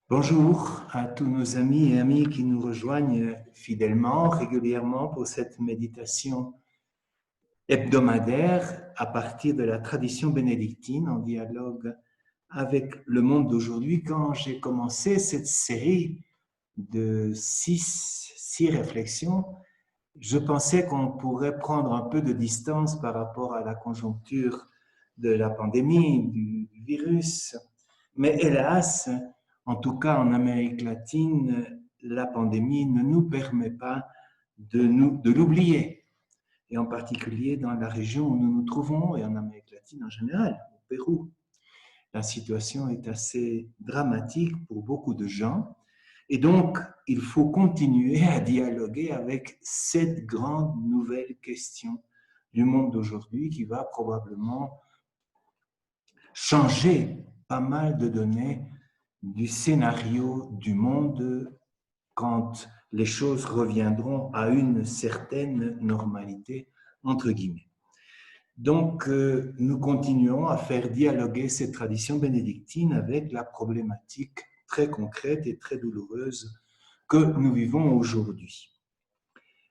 Bonjour à tous nos amis et amies qui nous rejoignent fidèlement, régulièrement pour cette méditation hebdomadaire à partir de la tradition bénédictine en dialogue avec le monde d'aujourd'hui. Quand j'ai commencé cette série de six réflexions, je pensais qu'on pourrait prendre un peu de distance par rapport à la conjoncture de la pandémie, du virus. Mais hélas, en tout cas en Amérique latine, la pandémie ne nous permet pas de l'oublier. Et en particulier dans la région où nous nous trouvons et en Amérique latine en général, au Pérou. La situation est assez dramatique pour beaucoup de gens. Et donc, il faut continuer à dialoguer avec cette grande nouvelle question du monde d'aujourd'hui qui va probablement changer pas mal de données du scénario du monde quand les choses reviendront à une certaine normalité, entre guillemets. Donc, nous continuons à faire dialoguer cette tradition bénédictine avec la problématique très concrète et très douloureuse que nous vivons aujourd'hui.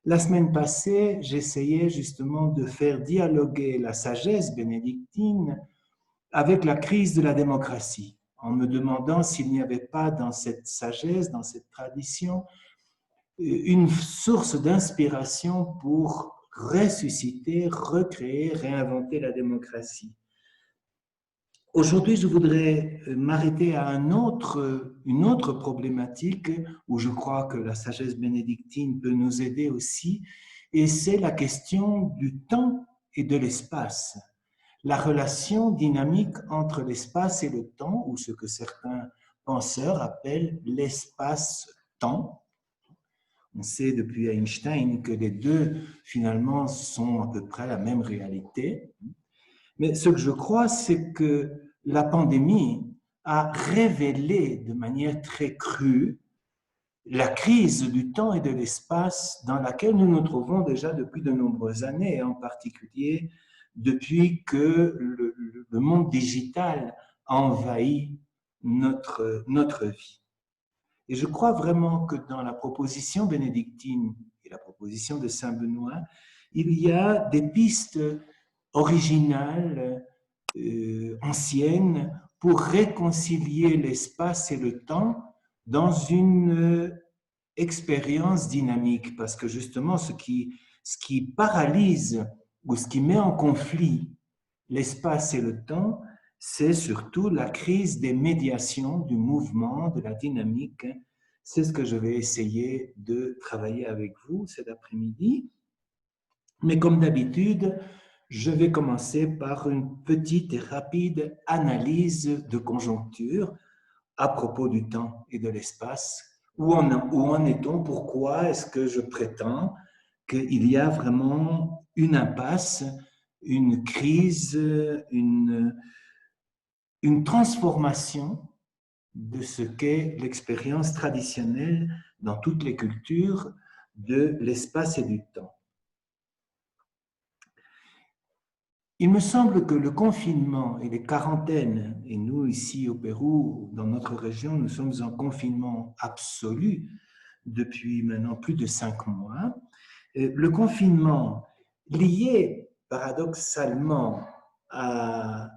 La semaine passée, j'essayais justement de faire dialoguer la sagesse bénédictine avec la crise de la démocratie, en me demandant s'il n'y avait pas dans cette sagesse, dans cette tradition, une source d'inspiration pour ressusciter, recréer, réinventer la démocratie. Aujourd'hui, je voudrais m'arrêter à une autre problématique où je crois que la sagesse bénédictine peut nous aider aussi, et c'est la question du temps et de l'espace. La relation dynamique entre l'espace et le temps, ou ce que certains penseurs appellent l'espace-temps. On sait depuis Einstein que les deux, finalement, sont à peu près la même réalité. Mais ce que je crois, c'est que la pandémie a révélé de manière très crue la crise du temps et de l'espace dans laquelle nous nous trouvons déjà depuis de nombreuses années, et en particulier depuis que le monde digital a envahi notre vie. Et je crois vraiment que dans la proposition bénédictine et la proposition de Saint Benoît, il y a des pistes originales, anciennes, pour réconcilier l'espace et le temps dans une expérience dynamique. Parce que justement, ce qui paralyse ou ce qui met en conflit l'espace et le temps, c'est surtout la crise des médiations, du mouvement, de la dynamique. C'est ce que je vais essayer de travailler avec vous cet après-midi. Mais comme d'habitude, je vais commencer par une petite et rapide analyse de conjoncture à propos du temps et de l'espace. Où en est-on? Pourquoi est-ce que je prétends qu'il y a vraiment une impasse, une crise, une transformation de ce qu'est l'expérience traditionnelle dans toutes les cultures de l'espace et du temps. Il me semble que le confinement et les quarantaines, et nous ici au Pérou, dans notre région, nous sommes en confinement absolu depuis maintenant plus de 5 mois. Le confinement lié paradoxalement à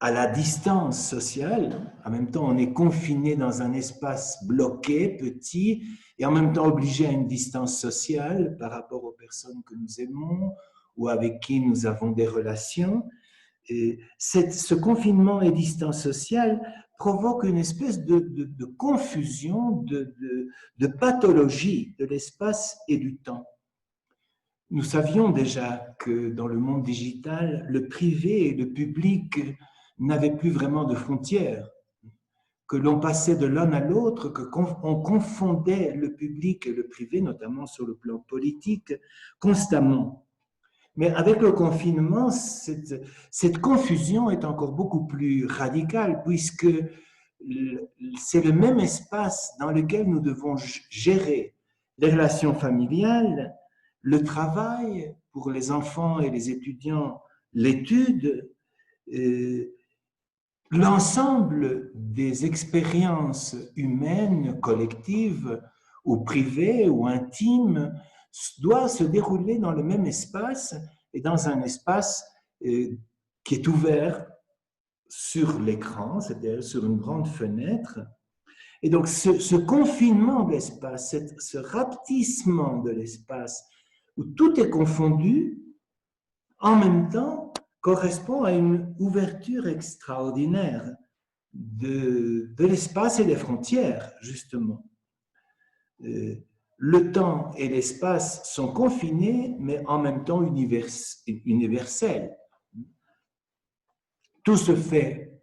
la distance sociale. En même temps, on est confiné dans un espace bloqué, petit, et en même temps obligé à une distance sociale par rapport aux personnes que nous aimons ou avec qui nous avons des relations. Et ce confinement et distance sociale provoque une espèce de confusion, de pathologie de l'espace et du temps. Nous savions déjà que dans le monde digital, le privé et le public n'avaient plus vraiment de frontières, que l'on passait de l'un à l'autre, qu'on confondait le public et le privé, notamment sur le plan politique, constamment. Mais avec le confinement, cette confusion est encore beaucoup plus radicale, puisque c'est le même espace dans lequel nous devons gérer les relations familiales, le travail pour les enfants et les étudiants, l'étude, l'ensemble des expériences humaines, collectives ou privées ou intimes, doit se dérouler dans le même espace et dans un espace qui est ouvert sur l'écran, c'est-à-dire sur une grande fenêtre. Et donc ce confinement de l'espace, ce rapetissement de l'espace, où tout est confondu, en même temps correspond à une ouverture extraordinaire de l'espace et des frontières, justement. Le temps et l'espace sont confinés, mais en même temps universels. Tout se fait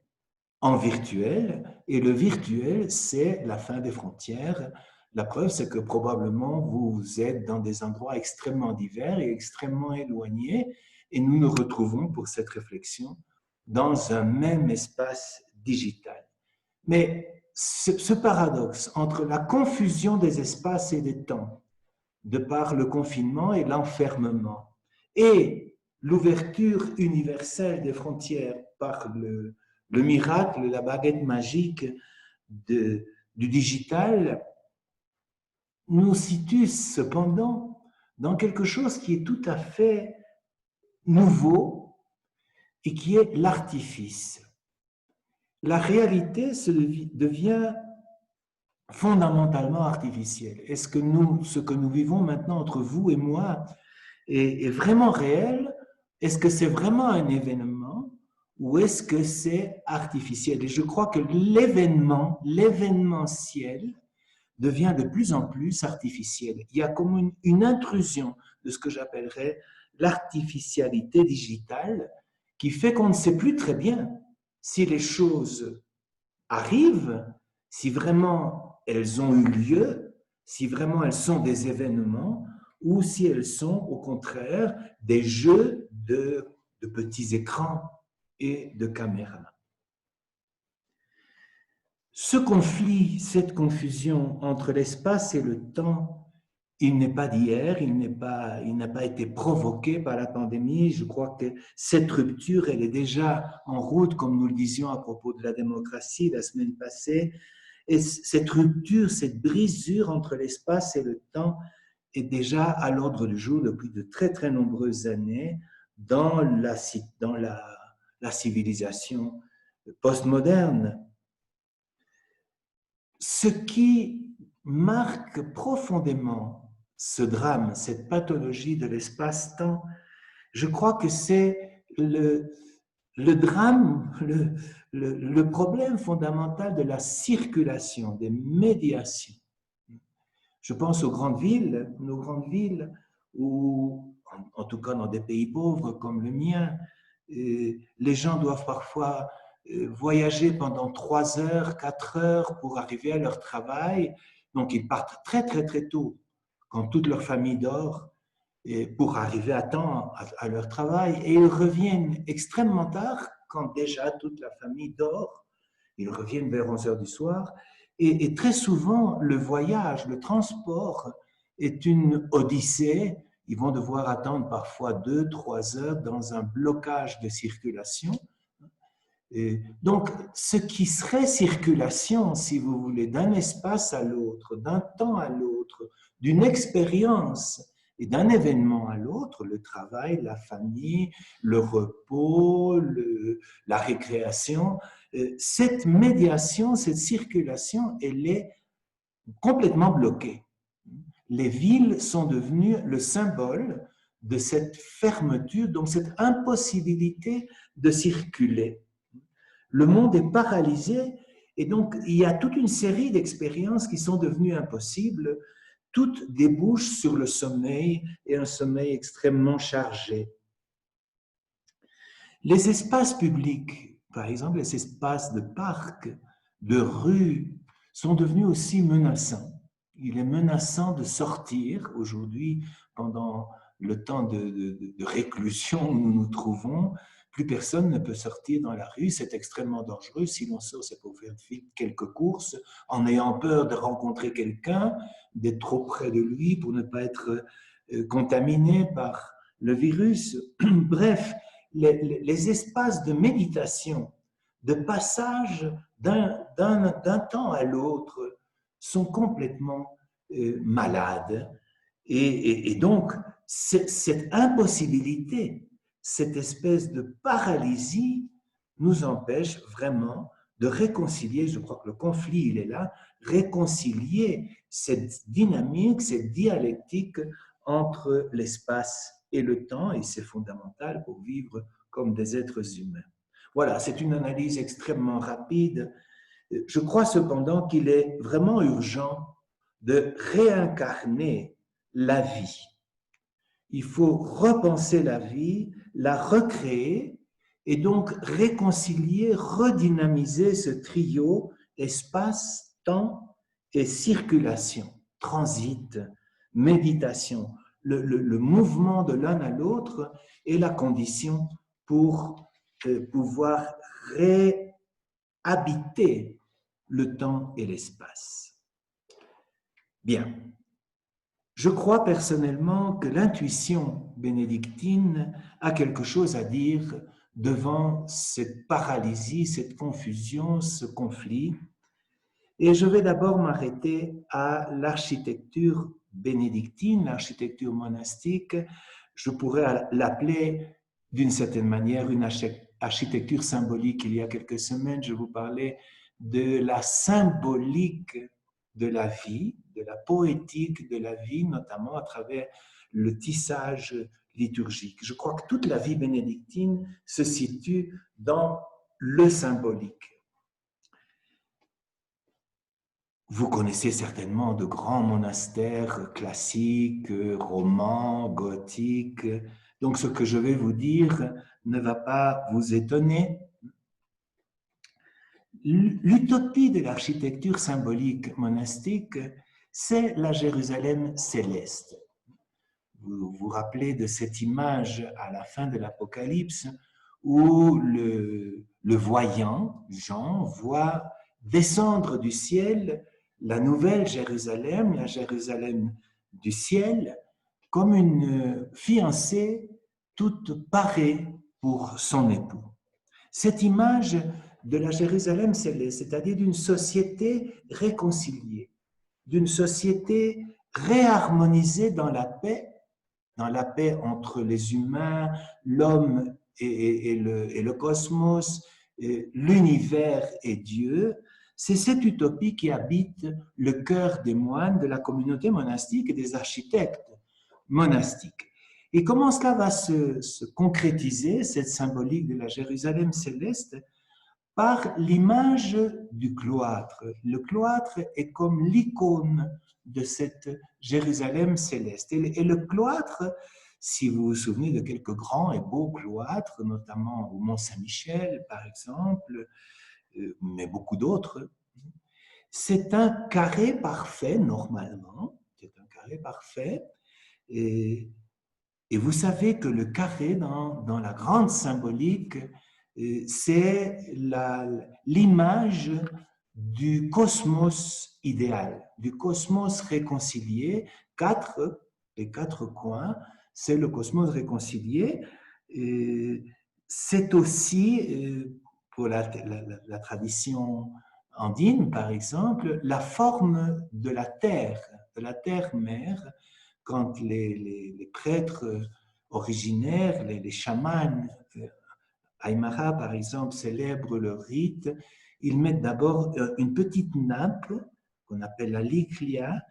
en virtuel, et le virtuel, c'est la fin des frontières. La preuve, c'est que probablement vous êtes dans des endroits extrêmement divers et extrêmement éloignés, et nous nous retrouvons pour cette réflexion dans un même espace digital. Mais ce paradoxe entre la confusion des espaces et des temps, de par le confinement et l'enfermement, et l'ouverture universelle des frontières par le miracle, la baguette magique du digital, nous situe cependant dans quelque chose qui est tout à fait nouveau et qui est l'artifice. La réalité devient fondamentalement artificielle. Est-ce que ce que nous vivons maintenant entre vous et moi est vraiment réel? Est-ce que c'est vraiment un événement ou est-ce que c'est artificiel? Et je crois que l'événementiel devient de plus en plus artificiel. Il y a comme une intrusion de ce que j'appellerais l'artificialité digitale qui fait qu'on ne sait plus très bien si les choses arrivent, si vraiment elles ont eu lieu, si vraiment elles sont des événements ou si elles sont au contraire des jeux de petits écrans et de caméras. Ce conflit, cette confusion entre l'espace et le temps, il n'est pas d'hier, il n'a pas été provoqué par la pandémie. Je crois que cette rupture, elle est déjà en route, comme nous le disions à propos de la démocratie la semaine passée. Et cette rupture, cette brisure entre l'espace et le temps est déjà à l'ordre du jour depuis de très, très nombreuses années dans la civilisation postmoderne. Ce qui marque profondément ce drame, cette pathologie de l'espace-temps, je crois que c'est le drame, le problème fondamental de la circulation, des médiations. Je pense aux grandes villes, nos grandes villes, où, en tout cas dans des pays pauvres comme le mien, les gens doivent parfois voyager pendant 3 heures, 4 heures pour arriver à leur travail. Donc, ils partent très, très, très tôt, quand toute leur famille dort, pour arriver à temps à leur travail. Et ils reviennent extrêmement tard, quand déjà toute la famille dort. Ils reviennent vers 11 heures du soir. Et très souvent, le voyage, le transport est une odyssée. Ils vont devoir attendre parfois 2, 3 heures dans un blocage de circulation. Et donc, ce qui serait circulation, si vous voulez, d'un espace à l'autre, d'un temps à l'autre, d'une expérience et d'un événement à l'autre, le travail, la famille, le repos, la récréation, cette médiation, cette circulation, elle est complètement bloquée. Les villes sont devenues le symbole de cette fermeture, donc cette impossibilité de circuler. Le monde est paralysé et donc il y a toute une série d'expériences qui sont devenues impossibles. Toutes débouchent sur le sommeil et un sommeil extrêmement chargé. Les espaces publics, par exemple les espaces de parcs, de rues, sont devenus aussi menaçants. Il est menaçant de sortir aujourd'hui pendant le temps de réclusion où nous nous trouvons. Plus personne ne peut sortir dans la rue, c'est extrêmement dangereux. Si l'on sort, c'est pour faire quelques courses, en ayant peur de rencontrer quelqu'un, d'être trop près de lui pour ne pas être contaminé par le virus. Bref, les espaces de méditation de passage d'un temps à l'autre sont complètement malades. Et donc, cette impossibilité, cette espèce de paralysie nous empêche vraiment de réconcilier, je crois que le conflit, il est là, réconcilier cette dynamique, cette dialectique entre l'espace et le temps, et c'est fondamental pour vivre comme des êtres humains. Voilà, c'est une analyse extrêmement rapide. Je crois cependant qu'il est vraiment urgent de réincarner la vie. Il faut repenser la vie, la recréer et donc réconcilier, redynamiser ce trio espace, temps et circulation, transit, méditation. Le mouvement de l'un à l'autre est la condition pour pouvoir réhabiter le temps et l'espace. Bien. Je crois personnellement que l'intuition bénédictine a quelque chose à dire devant cette paralysie, cette confusion, ce conflit. Et je vais d'abord m'arrêter à l'architecture bénédictine, l'architecture monastique. Je pourrais l'appeler d'une certaine manière une architecture symbolique. Il y a quelques semaines, je vous parlais de la symbolique de la vie, de la poétique de la vie, notamment à travers le tissage liturgique. Je crois que toute la vie bénédictine se situe dans le symbolique. Vous connaissez certainement de grands monastères classiques, romans, gothiques. Donc, ce que je vais vous dire ne va pas vous étonner. L'utopie de l'architecture symbolique monastique, c'est la Jérusalem céleste. Vous vous rappelez de cette image à la fin de l'Apocalypse où le voyant, Jean, voit descendre du ciel la nouvelle Jérusalem, la Jérusalem du ciel, comme une fiancée toute parée pour son époux. Cette image de la Jérusalem céleste, c'est-à-dire d'une société réconciliée, d'une société réharmonisée dans la paix entre les humains, l'homme et le cosmos, l'univers et Dieu. C'est cette utopie qui habite le cœur des moines, de la communauté monastique et des architectes monastiques. Et comment cela va se concrétiser, cette symbolique de la Jérusalem céleste? Par l'image du cloître. Le cloître est comme l'icône de cette Jérusalem céleste. Et le cloître, si vous vous souvenez de quelques grands et beaux cloîtres, notamment au Mont-Saint-Michel, par exemple, mais beaucoup d'autres, c'est un carré parfait, normalement. C'est un carré parfait. Et vous savez que le carré, dans la grande symbolique, c'est l'image du cosmos idéal, du cosmos réconcilié. Les quatre coins, c'est le cosmos réconcilié. C'est aussi, pour la tradition andine, par exemple, la forme de la terre-mère, quand les prêtres originaires, les chamans Aymara, par exemple, célèbrent le rite, ils mettent d'abord une petite nappe qu'on appelle la liklia,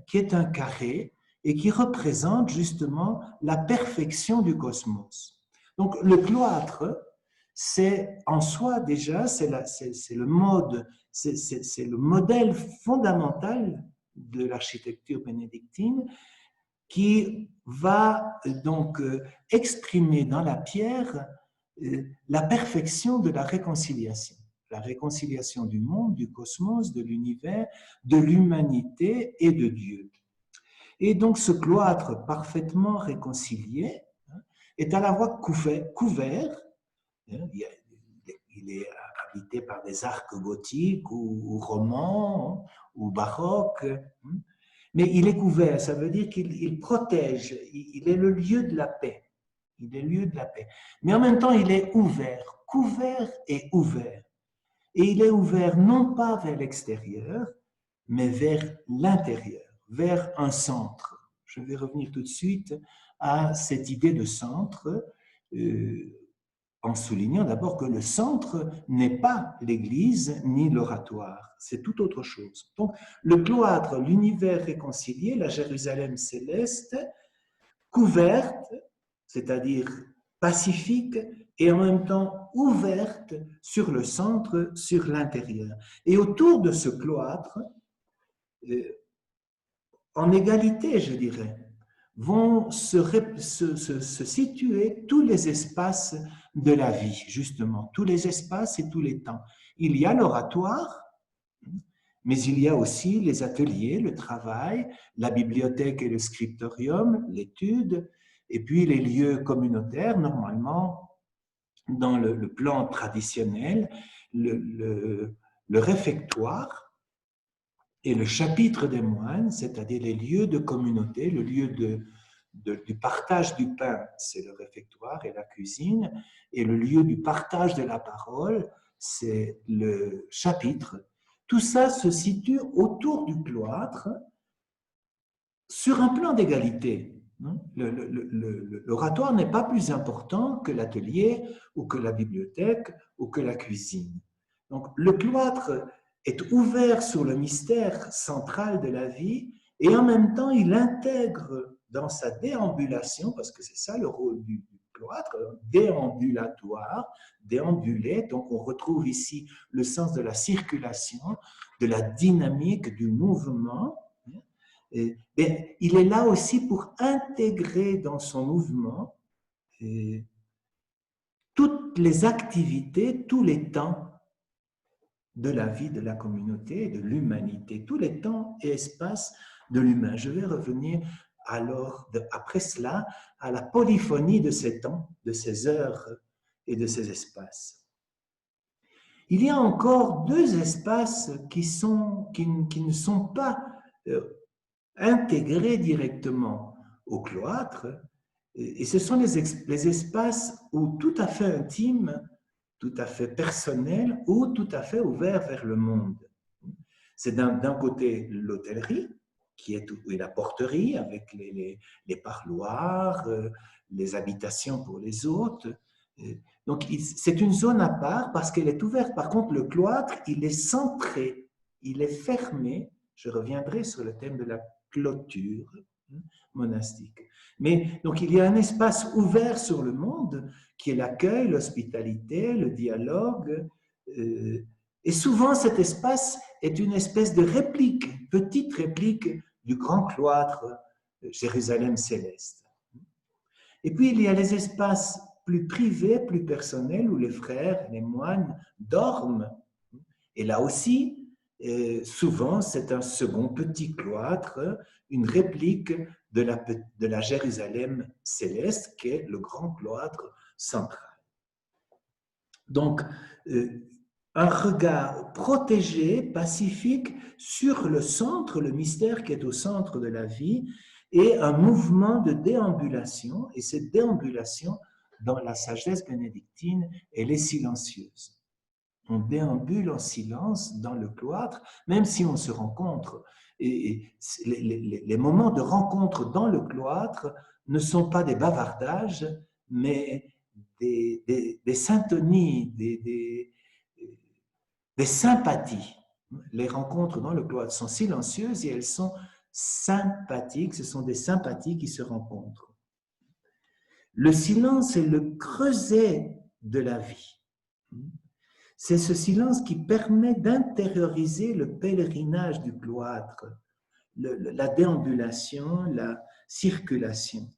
qui est un carré et qui représente justement la perfection du cosmos. Donc le cloître, c'est en soi déjà, c'est le mode, c'est le modèle fondamental de l'architecture bénédictine qui va donc exprimer dans la pierre la perfection de la réconciliation du monde, du cosmos, de l'univers, de l'humanité et de Dieu. Et donc ce cloître parfaitement réconcilié est à la fois couvert, il est habité par des arcs gothiques ou romans ou baroques, mais il est couvert, ça veut dire qu'il protège, il est le lieu de la paix. Il est lieu de la paix. Mais en même temps, il est ouvert, couvert et ouvert. et il est ouvert non pas vers l'extérieur, mais vers l'intérieur, vers un centre. Je vais revenir tout de suite à cette idée de centre, en soulignant d'abord que le centre n'est pas l'Église ni l'oratoire, c'est tout autre chose. Donc, le cloître, l'univers réconcilié, la Jérusalem céleste, couverte, c'est-à-dire pacifique, et en même temps ouverte sur le centre, sur l'intérieur. Et autour de ce cloître, en égalité, je dirais, vont se situer tous les espaces de la vie, justement, tous les espaces et tous les temps. Il y a l'oratoire, mais il y a aussi les ateliers, le travail, la bibliothèque et le scriptorium, l'étude, et puis les lieux communautaires, normalement, dans le plan traditionnel, le réfectoire et le chapitre des moines, c'est-à-dire les lieux de communauté, le lieu du partage du pain, c'est le réfectoire et la cuisine, et le lieu du partage de la parole, c'est le chapitre. Tout ça se situe autour du cloître sur un plan d'égalité. L'oratoire n'est pas plus important que l'atelier ou que la bibliothèque ou que la cuisine. Donc, le cloître est ouvert sur le mystère central de la vie et en même temps, il intègre dans sa déambulation, parce que c'est ça le rôle du cloître, déambulatoire, déambuler. Donc, on retrouve ici le sens de la circulation, de la dynamique, du mouvement. Et il est là aussi pour intégrer dans son mouvement toutes les activités, tous les temps de la vie de la communauté, de l'humanité, tous les temps et espaces de l'humain. Je vais revenir alors, après cela, à la polyphonie de ces temps, de ces heures et de ces espaces. Il y a encore deux espaces qui ne sont pas intégrés directement au cloître, et ce sont les espaces où tout à fait intimes, tout à fait personnels ou tout à fait ouverts vers le monde. C'est d'un côté l'hôtellerie, qui est la porterie avec les parloirs, les habitations pour les hôtes. Donc c'est une zone à part parce qu'elle est ouverte. Par contre, le cloître, il est centré, il est fermé. Je reviendrai sur le thème de la clôture monastique. Mais donc il y a un espace ouvert sur le monde qui est l'accueil, l'hospitalité, le dialogue. Et souvent cet espace est une espèce de réplique, petite réplique du grand cloître Jérusalem céleste. Et puis il y a les espaces plus privés, plus personnels, où les frères, les moines dorment. Et là aussi, souvent, c'est un second petit cloître, une réplique de la Jérusalem céleste, qui est le grand cloître central. Donc, un regard protégé, pacifique, sur le centre, le mystère qui est au centre de la vie, et un mouvement de déambulation, et cette déambulation, dans la sagesse bénédictine, elle est silencieuse. On déambule en silence dans le cloître, même si on se rencontre. Et les moments de rencontre dans le cloître ne sont pas des bavardages, mais des syntonies, des sympathies. Les rencontres dans le cloître sont silencieuses et elles sont sympathiques. Ce sont des sympathies qui se rencontrent. Le silence est le creuset de la vie. C'est ce silence qui permet d'intérioriser le pèlerinage du cloître, la déambulation, la circulation.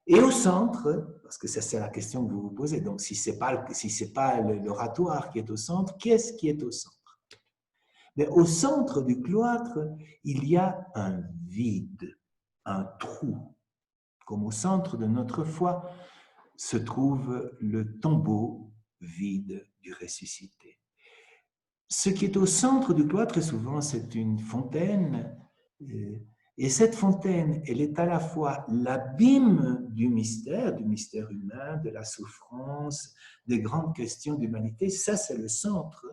Et au centre, parce que c'est la question que vous vous posez, donc si ce n'est pas l'oratoire qui est au centre, qu'est-ce qui est au centre? Mais au centre du cloître, il y a un vide, un trou. Comme au centre de notre foi se trouve le tombeau vide du ressuscité. Ce qui est au centre du cloître, très souvent, c'est une fontaine, Et cette fontaine, elle est à la fois l'abîme du mystère humain, de la souffrance, des grandes questions d'humanité. Ça, c'est le centre.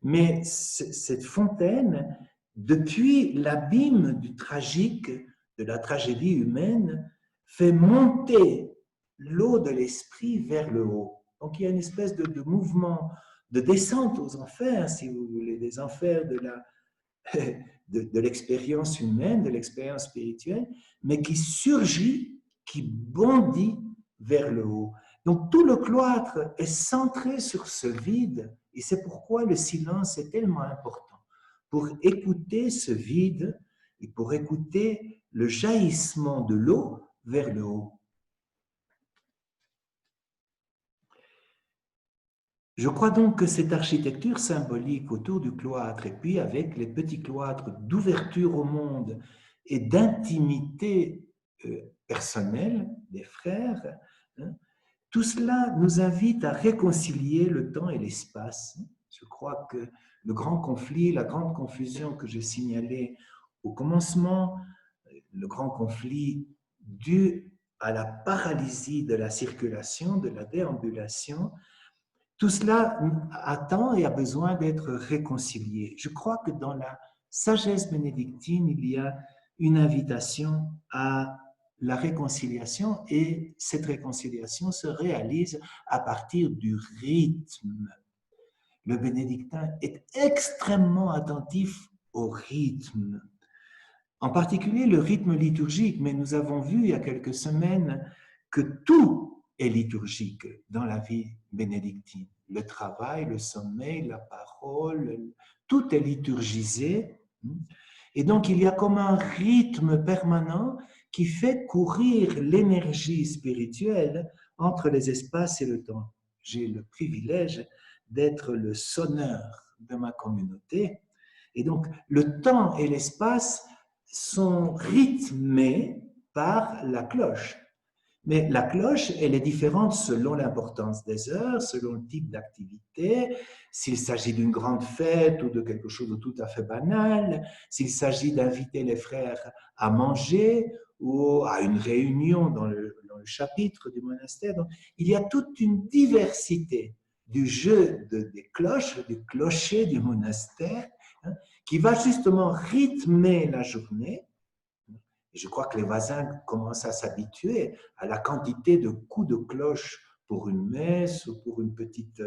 Mais cette fontaine, depuis l'abîme du tragique, de la tragédie humaine, fait monter l'eau de l'esprit vers le haut. Donc il y a une espèce de mouvement de descente aux enfers, si vous voulez, des enfers de l'expérience humaine, de l'expérience spirituelle, mais qui surgit, qui bondit vers le haut. Donc tout le cloître est centré sur ce vide, et c'est pourquoi le silence est tellement important, pour écouter ce vide et pour écouter le jaillissement de l'eau vers le haut. Je crois donc que cette architecture symbolique autour du cloître, et puis avec les petits cloîtres d'ouverture au monde et d'intimité personnelle des frères, hein, tout cela nous invite à réconcilier le temps et l'espace. Je crois que le grand conflit, la grande confusion que je signalais au commencement, le grand conflit dû à la paralysie de la circulation, de la déambulation, tout cela attend et a besoin d'être réconcilié. Je crois que dans la sagesse bénédictine, il y a une invitation à la réconciliation et cette réconciliation se réalise à partir du rythme. Le bénédictin est extrêmement attentif au rythme, en particulier le rythme liturgique, mais nous avons vu il y a quelques semaines que tout est liturgique dans la vie bénédictine. Le travail, le sommeil, la parole, tout est liturgisé. Et donc, il y a comme un rythme permanent qui fait courir l'énergie spirituelle entre les espaces et le temps. J'ai le privilège d'être le sonneur de ma communauté. Et donc, le temps et l'espace sont rythmés par la cloche. Mais la cloche, elle est différente selon l'importance des heures, selon le type d'activité, s'il s'agit d'une grande fête ou de quelque chose de tout à fait banal, s'il s'agit d'inviter les frères à manger ou à une réunion dans le chapitre du monastère. Donc, il y a toute une diversité du jeu des cloches, du clocher du monastère, hein, qui va justement rythmer la journée. Et je crois que les voisins commencent à s'habituer à la quantité de coups de cloche pour une messe ou pour une petite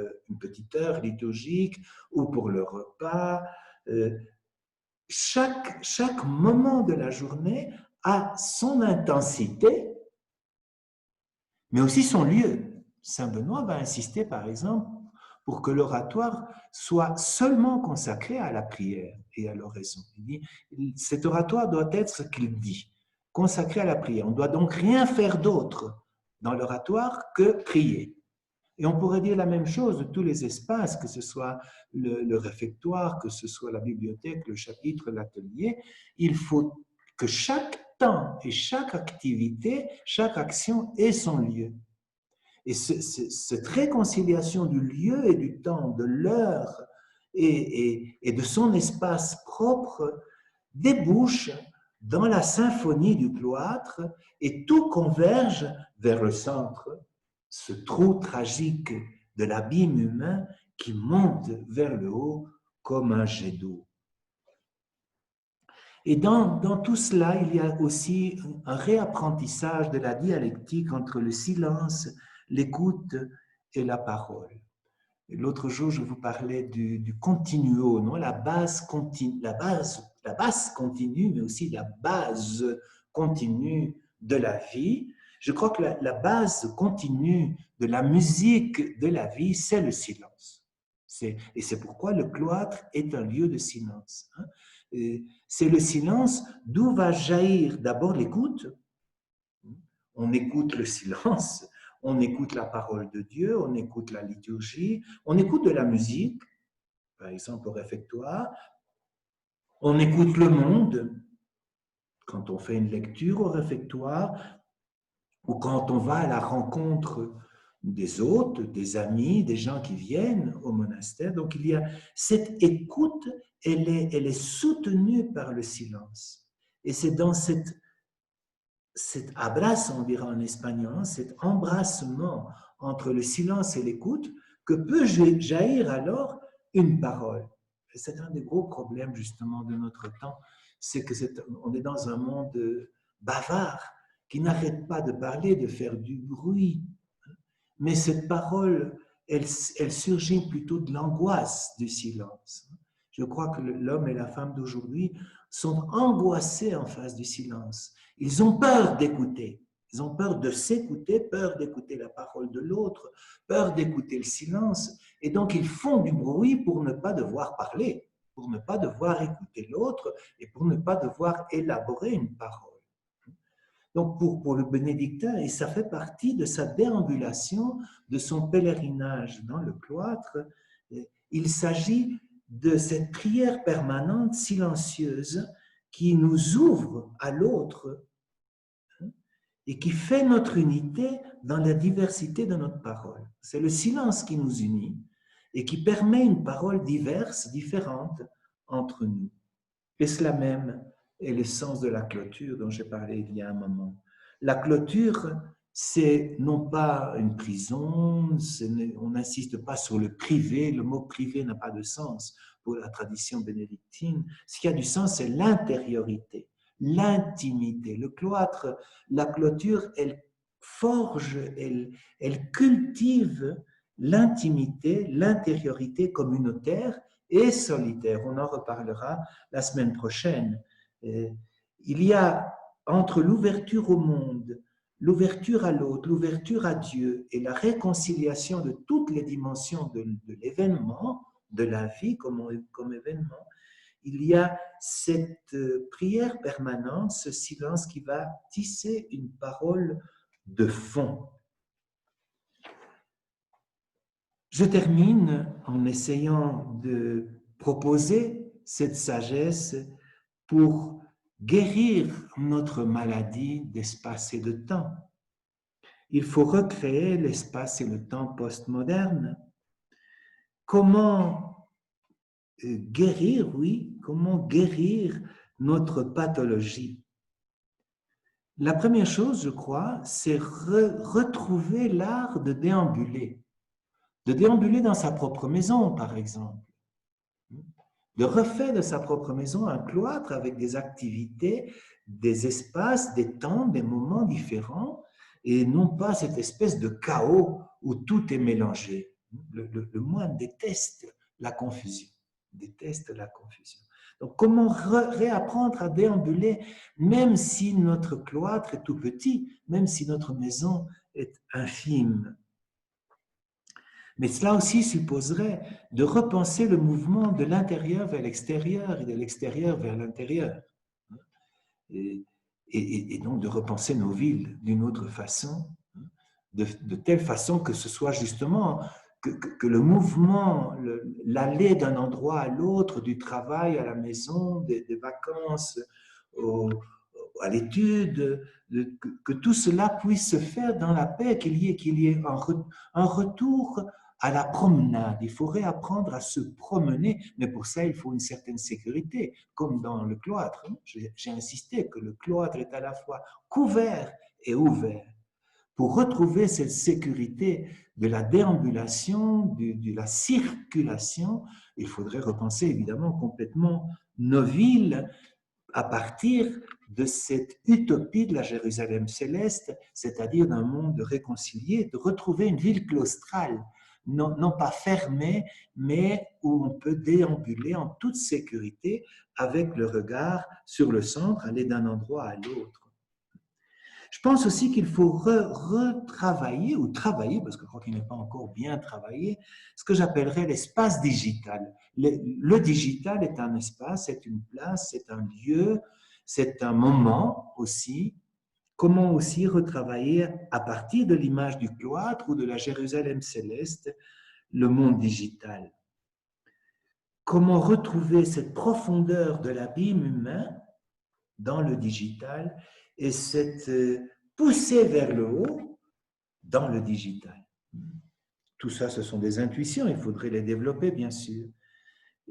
heure liturgique ou pour le repas. Chaque moment de la journée a son intensité, mais aussi son lieu. Saint Benoît va insister, par exemple, pour que l'oratoire soit seulement consacré à la prière et à l'oraison. Il dit, cet oratoire doit être ce qu'il dit, consacré à la prière. On ne doit donc rien faire d'autre dans l'oratoire que prier. Et on pourrait dire la même chose de tous les espaces, que ce soit le réfectoire, que ce soit la bibliothèque, le chapitre, l'atelier. Il faut que chaque temps et chaque activité, chaque action ait son lieu. Et cette réconciliation du lieu et du temps, de l'heure et de son espace propre débouche dans la symphonie du cloître et tout converge vers le centre, ce trou tragique de l'abîme humain qui monte vers le haut comme un jet d'eau. Et dans tout cela, il y a aussi un réapprentissage de la dialectique entre le silence, l'écoute et la parole. L'autre jour, je vous parlais du continuo, non? La basse continue, mais aussi la base continue de la vie. Je crois que la base continue de la musique de la vie, c'est le silence. Et c'est pourquoi le cloître est un lieu de silence. Hein? C'est le silence d'où va jaillir d'abord l'écoute. On écoute le silence, on écoute la parole de Dieu, on écoute la liturgie, on écoute de la musique, par exemple au réfectoire, on écoute le monde quand on fait une lecture au réfectoire ou quand on va à la rencontre des hôtes, des amis, des gens qui viennent au monastère. Donc il y a cette écoute, elle est soutenue par le silence. Et c'est dans cet abrazo, on dirait en espagnol, cet embrassement entre le silence et l'écoute, que peut jaillir alors une parole. Et c'est un des gros problèmes justement de notre temps, c'est que on est dans un monde bavard qui n'arrête pas de parler, de faire du bruit. Mais cette parole, elle surgit plutôt de l'angoisse du silence. Je crois que l'homme et la femme d'aujourd'hui sont angoissés en face du silence. Ils ont peur d'écouter. Ils ont peur de s'écouter, peur d'écouter la parole de l'autre, peur d'écouter le silence. Et donc, ils font du bruit pour ne pas devoir parler, pour ne pas devoir écouter l'autre et pour ne pas devoir élaborer une parole. Donc, pour le bénédictin, et ça fait partie de sa déambulation, de son pèlerinage dans le cloître, il s'agit de cette prière permanente, silencieuse, qui nous ouvre à l'autre et qui fait notre unité dans la diversité de notre parole. C'est le silence qui nous unit et qui permet une parole diverse, différente entre nous. Et cela même est le sens de la clôture dont j'ai parlé il y a un moment. La clôture, c'est non pas une prison, on n'insiste pas sur le privé, le mot privé n'a pas de sens pour la tradition bénédictine. Ce qui a du sens, c'est l'intériorité, l'intimité. Le cloître, la clôture, elle forge, elle cultive l'intimité, l'intériorité communautaire et solitaire. On en reparlera la semaine prochaine. Il y a entre l'ouverture au monde, l'ouverture à l'autre, l'ouverture à Dieu et la réconciliation de toutes les dimensions de l'événement, de la vie comme événement, il y a cette prière permanente, ce silence qui va tisser une parole de fond. Je termine en essayant de proposer cette sagesse pour guérir notre maladie d'espace et de temps. Il faut recréer l'espace et le temps postmoderne. Comment guérir, oui, comment guérir notre pathologie? La première chose, je crois, c'est retrouver l'art de déambuler dans sa propre maison, par exemple, de refaire de sa propre maison un cloître avec des activités, des espaces, des temps, des moments différents, et non pas cette espèce de chaos où tout est mélangé. Le moine déteste la confusion, Donc, comment réapprendre à déambuler, même si notre cloître est tout petit, même si notre maison est infime? Mais cela aussi supposerait de repenser le mouvement de l'intérieur vers l'extérieur et de l'extérieur vers l'intérieur. Et donc de repenser nos villes d'une autre façon, de telle façon que ce soit justement que le mouvement, l'aller d'un endroit à l'autre, du travail à la maison, des vacances à l'étude, que tout cela puisse se faire dans la paix, qu'il y ait un retour à la promenade. Il faut réapprendre à se promener, mais pour ça, il faut une certaine sécurité, comme dans le cloître. J'ai insisté que le cloître est à la fois couvert et ouvert. Pour retrouver cette sécurité de la déambulation, de la circulation, il faudrait repenser évidemment complètement nos villes à partir de cette utopie de la Jérusalem céleste, c'est-à-dire d'un monde réconcilié, de retrouver une ville claustrale, non pas fermée, mais où on peut déambuler en toute sécurité avec le regard sur le centre, aller d'un endroit à l'autre. Je pense aussi qu'il faut retravailler ou travailler, parce que je crois qu'il n'est pas encore bien travaillé, ce que j'appellerais l'espace digital. Le digital est un espace, c'est une place, c'est un lieu, c'est un moment aussi. Comment aussi retravailler à partir de l'image du cloître ou de la Jérusalem céleste le monde digital? Comment retrouver cette profondeur de l'abîme humain dans le digital et cette poussée vers le haut dans le digital. Tout ça, ce sont des intuitions, il faudrait les développer, bien sûr.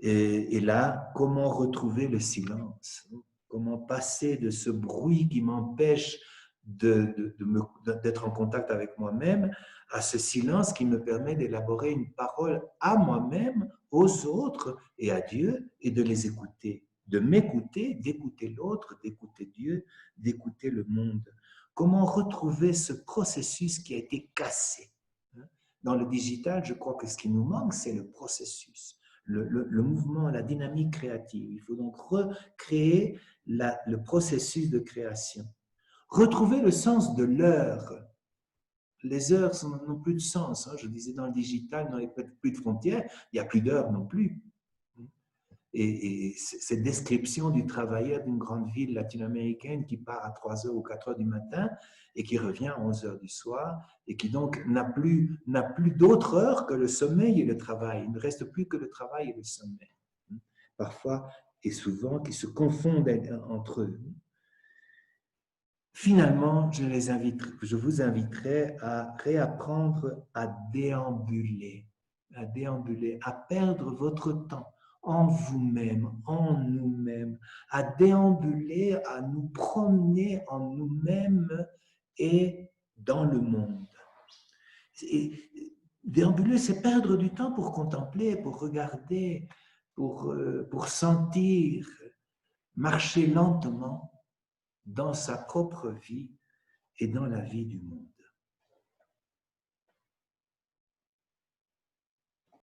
Et là, comment retrouver le silence? Comment passer de ce bruit qui m'empêche d'être en contact avec moi-même à ce silence qui me permet d'élaborer une parole à moi-même, aux autres et à Dieu et de les écouter, de m'écouter, d'écouter l'autre, d'écouter Dieu, d'écouter le monde. Comment retrouver ce processus qui a été cassé? Dans le digital, je crois que ce qui nous manque, c'est le processus, le mouvement, la dynamique créative. Il faut donc recréer le processus de création. Retrouver le sens de l'heure. Les heures n'ont plus de sens. Je disais dans le digital, il n'y a plus de frontières, il n'y a plus d'heures non plus. Et cette description du travailleur d'une grande ville latino-américaine qui part à 3 heures ou 4 heures du matin et qui revient à 11 heures du soir et qui donc n'a plus d'autre heure que le sommeil et le travail. Il ne reste plus que le travail et le sommeil. Parfois et souvent qui se confondent entre eux. Finalement, je vous inviterai à réapprendre à déambuler, à perdre votre temps en vous-même, en nous-mêmes, à déambuler, à nous promener en nous-mêmes et dans le monde. Et déambuler, c'est perdre du temps pour contempler, pour regarder, pour sentir, marcher lentement dans sa propre vie et dans la vie du monde.